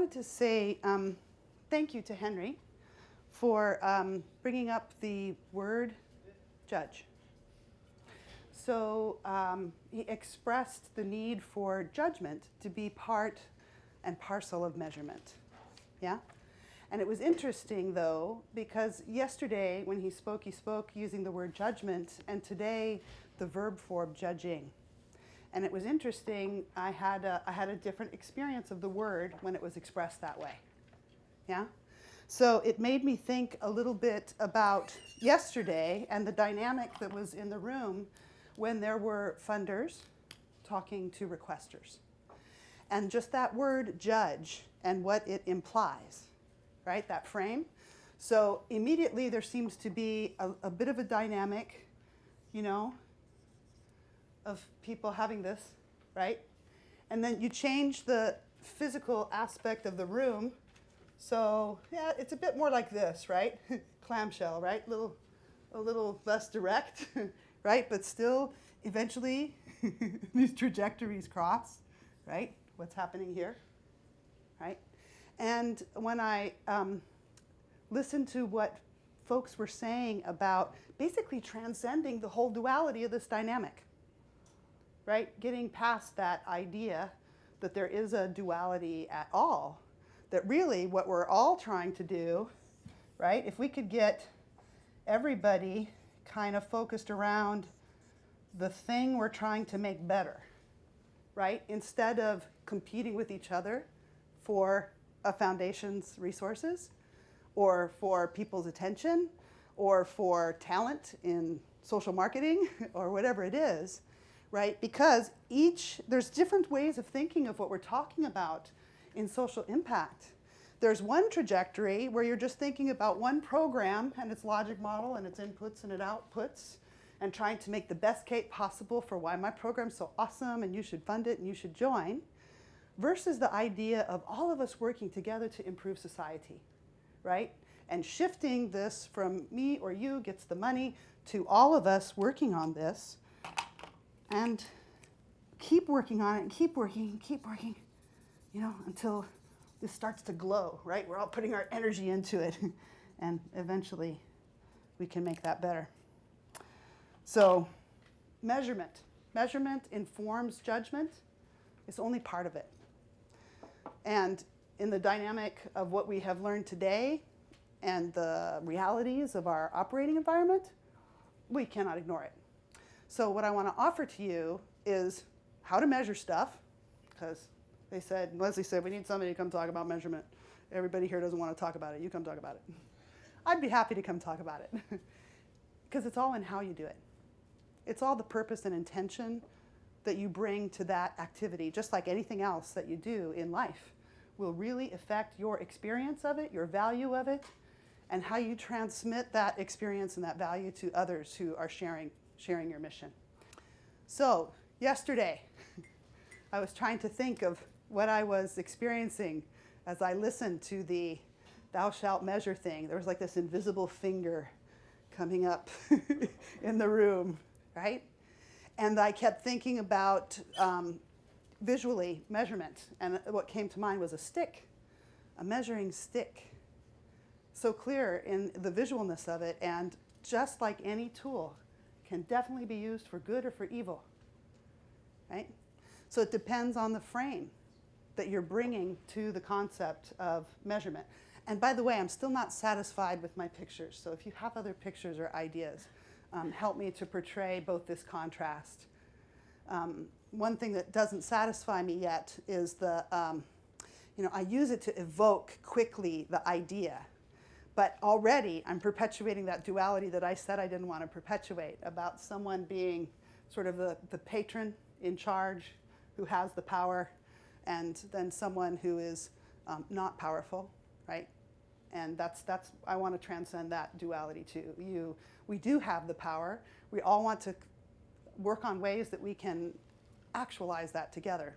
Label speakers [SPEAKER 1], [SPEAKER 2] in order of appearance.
[SPEAKER 1] wanted to say thank you to Henry for bringing up the word judge. So he expressed the need for judgment to be part and parcel of measurement. Yeah? And it was interesting, though, because yesterday when he spoke using the word judgment, and today the verb form judging. And it was interesting, I had a different experience of the word when it was expressed that way. Yeah? So it made me think a little bit about yesterday and the dynamic that was in the room when there were funders talking to requesters. And just that word judge and what it implies, right, that frame. So immediately there seems to be a bit of a dynamic, you know, of people having this, right? And then you change the physical aspect of the room. So yeah, it's a bit more like this, right? Clamshell, right? A little less direct, right? But still, eventually, these trajectories cross, right? What's happening here, right? And when I listened to what folks were saying about basically transcending the whole duality of this dynamic, right? Getting past that idea that there is a duality at all, that really what we're all trying to do, right? If we could get everybody kind of focused around the thing we're trying to make better, right? Instead of competing with each other for a foundation's resources, or for people's attention, or for talent in social marketing, or whatever it is, right? Because there's different ways of thinking of what we're talking about in social impact. There's one trajectory where you're just thinking about one program and its logic model and its inputs and its outputs, and trying to make the best case possible for why my program's so awesome and you should fund it and you should join, versus the idea of all of us working together to improve society, right? And shifting this from me or you gets the money to all of us working on this, and keep working on it and keep working, you know, until this starts to glow, right? We're all putting our energy into it, and eventually we can make that better. So measurement informs judgment. It's only part of it. And in the dynamic of what we have learned today and the realities of our operating environment, we cannot ignore it. So what I want to offer to you is how to measure stuff, because Leslie said, we need somebody to come talk about measurement. Everybody here doesn't want to talk about it. You come talk about it. I'd be happy to come talk about it, because it's all in how you do it. It's all the purpose and intention that you bring to that activity, just like anything else that you do in life, will really affect your experience of it, your value of it, and how you transmit that experience and that value to others who are sharing your mission. So yesterday, I was trying to think of what I was experiencing as I listened to the thou shalt measure thing. There was like this invisible finger coming up in the room, right? And I kept thinking about visually measurement, and what came to mind was a stick, a measuring stick. So clear in the visualness of it, and just like any tool, can definitely be used for good or for evil, right? So it depends on the frame that you're bringing to the concept of measurement. And by the way, I'm still not satisfied with my pictures, so if you have other pictures or ideas, help me to portray both this contrast. One thing that doesn't satisfy me yet is I use it to evoke quickly the idea, but already I'm perpetuating that duality that I said I didn't want to perpetuate, about someone being sort of the patron in charge who has the power, and then someone who is not powerful, right? And I want to transcend that duality too. We do have the power. We all want to work on ways that we can actualize that together.